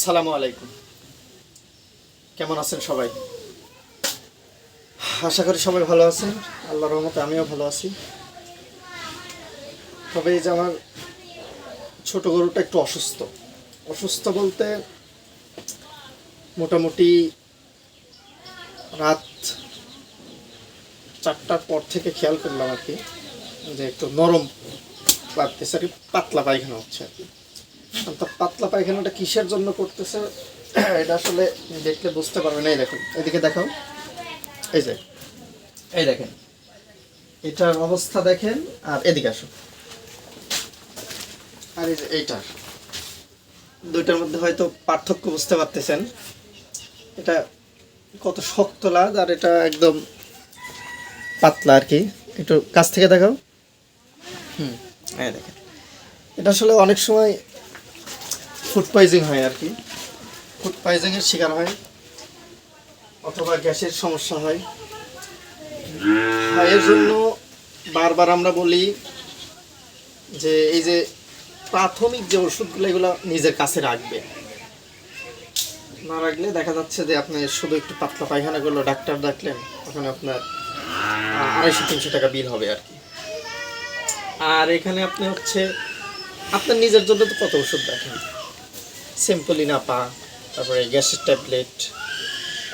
আসসালামু আলাইকুম। কেমন আছেন সবাই? আশা করি সবাই ভালো আছেন। আল্লাহর রহমতে আমিও ভালো আছি। তবে এই যে আমার ছোট গরুটা একটু অসুস্থ। অসুস্থ বলতে মোটামুটি রাত 4টার পর থেকে খেয়াল করলাম আর কি, যে একটু নরম লাগতেছে আর কি, পাতলা পায়খানা হচ্ছে আর কি। তো পাতলা পায়খানাটা কিসের জন্য করতেছে এটা আসলে দেখলে বুঝতে পারবেন। এই দেখুন, এদিকে দেখাও। এই যে এই দেখেন, এটার অবস্থা দেখেন, আর এদিকে আসো। আর এই যে এইটার, দুইটার মধ্যে হয়তো পার্থক্য বুঝতে পারতেছেন। এটা কত শক্ত লাগ, আর এটা একদম পাতলা আর কি। একটু কাছ থেকে দেখাও। এই দেখেন, এটা আসলে অনেক সময় ফুড পয়জিং হয় আর কি। ফুড পয়জিংয়ের শিকার হয়, অথবা গ্যাসের সমস্যা হয়। এর জন্য বারবার আমরা বলি যে এই যে প্রাথমিক যে ওষুধগুলো, এগুলো নিজের কাছে রাখবে। না রাখলে দেখা যাচ্ছে যে আপনি শুধু একটু পাতলা পায়খানা করলো, ডাক্তার ডাকলেন, ওখানে আপনার 250-300 টাকা বিল হবে আর কি। আর এখানে আপনি হচ্ছে আপনার নিজের জন্য তো কত ওষুধ রাখেন, সিম্পলিনাপা, তারপরে গ্যাসের ট্যাবলেট,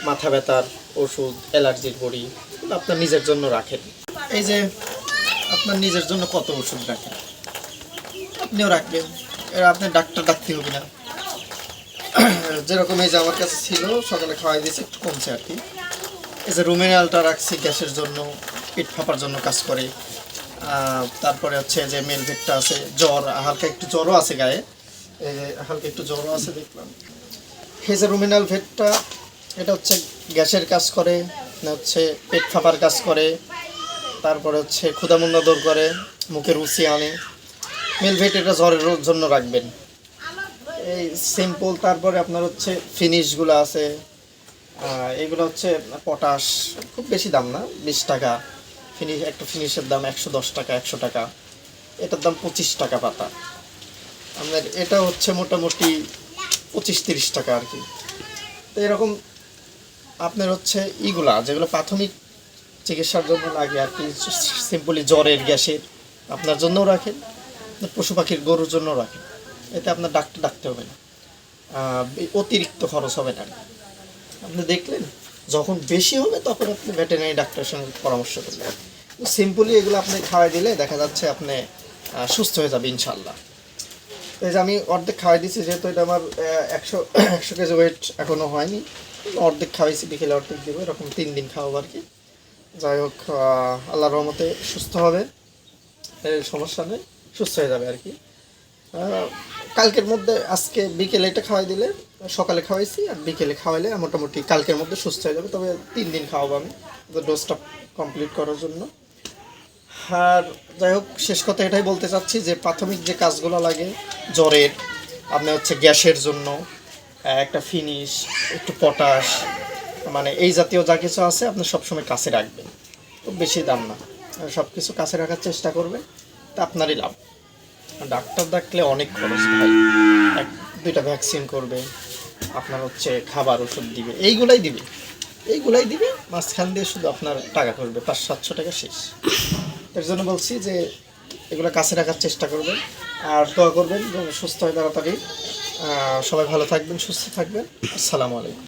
মাথা ব্যথার ওষুধ, অ্যালার্জির বড়ি, আপনার নিজের জন্য রাখেন। এই যে আপনার নিজের জন্য কত ওষুধ রাখেন, আপনিও রাখবেন। এর আপনি ডাক্তার ডাকতে হবে না। যেরকম এই যে আমার কাছে ছিল, সকালে খাওয়াই দিয়েছি, একটু কমছে আর কি। এই যে রুমেনালটা রাখছি গ্যাসের জন্য, পেট ফাঁপার জন্য কাজ করে। তারপরে হচ্ছে যে মেলভেটটা আছে, জ্বর, হালকা একটু জ্বরও আছে গায়ে, এই যে হালকা একটু জ্বরও আছে দেখলাম। এই যে রুমেনাল ভেটটা, এটা হচ্ছে গ্যাসের কাজ করে, হচ্ছে পেট ফাঁপার কাজ করে, তারপরে হচ্ছে ক্ষুধামন্দা দূর করে, মুখে রুচি আনে। মেলভেট এটা জ্বরের জন্য রাখবেন। এই সিম্পল। তারপরে আপনার হচ্ছে ফিনিশগুলো আছে, এগুলো হচ্ছে পটাশ, খুব বেশি দাম না, 20 টাকা। ফিনিশ, একটা ফিনিশের দাম 110 টাকা, 100 টাকা। এটার দাম 25 টাকা পাতা। আপনার এটা হচ্ছে মোটামুটি 25-30 টাকা আর কি। তো এরকম আপনার হচ্ছে ইগুলা যেগুলো প্রাথমিক চিকিৎসার জন্য লাগে আর কি, সিম্পলি জ্বরের, গ্যাসের, আপনার জন্যও রাখেন, পশু পাখির, গরুর জন্য রাখেন। এতে আপনার ডাক্তার ডাকতে হবে না, অতিরিক্ত খরচ হবে না। আপনি দেখলেন যখন বেশি হবে তখন আপনি ভেটেরিনারি ডাক্তারের সঙ্গে পরামর্শ করবেন। সিম্পলি এগুলো আপনি খাওয়াই দিলে দেখা যাচ্ছে আপনি সুস্থ হয়ে যাবে ইনশাল্লাহ। এই যে আমি অর্ধেক খাওয়াই দিচ্ছি, যেহেতু এটা আমার 100 কেজি ওয়েট এখনও হয়নি, অর্ধেক খাওয়াইছি, বিকেলে অর্ধেক দেবো, এরকম 3 দিন খাওয়াবো আর কি। যাই হোক, আল্লাহর রহমতে সুস্থ হবে, সমস্যা নেই, সুস্থ হয়ে যাবে আর কি। কালকের মধ্যে, আজকে বিকেলে এটা খাওয়াই দিলে, সকালে খাওয়াইছি আর বিকেলে খাওয়াইলে মোটামুটি কালকের মধ্যে সুস্থ হয়ে যাবে। তবে 3 দিন খাওয়াবো আমি ডোজটা কমপ্লিট করার জন্য। আর যাই হোক, শেষ কথা এটাই বলতে চাচ্ছি যে প্রাথমিক যে কাজগুলো লাগে জ্বরের, আপনার হচ্ছে গ্যাসের জন্য, একটা ফিনিশ, একটু পটাশ, মানে এই জাতীয় যা কিছু আছে আপনি সবসময় কাছে রাখবেন। খুব বেশি দাম না, সব কিছু কাছে রাখার চেষ্টা করবেন, তা আপনারই লাভ। ডাক্তার ডাকলে অনেক খরচ ভাই, 1-2টা ভ্যাকসিন করবে, আপনার হচ্ছে খাবার ওষুধ দিবে, এইগুলাই দিবে, মাঝখান দিয়ে শুধু আপনার টাকা করবে 500-700 টাকা শেষ। এর জন্য বলছি যে এগুলো কাছে রাখার চেষ্টা করবেন, আর দোয়া করবেন যেন সুস্থ হয় তাড়াতাড়ি। সবাই ভালো থাকবেন, সুস্থ থাকবেন। আসসালামু আলাইকুম।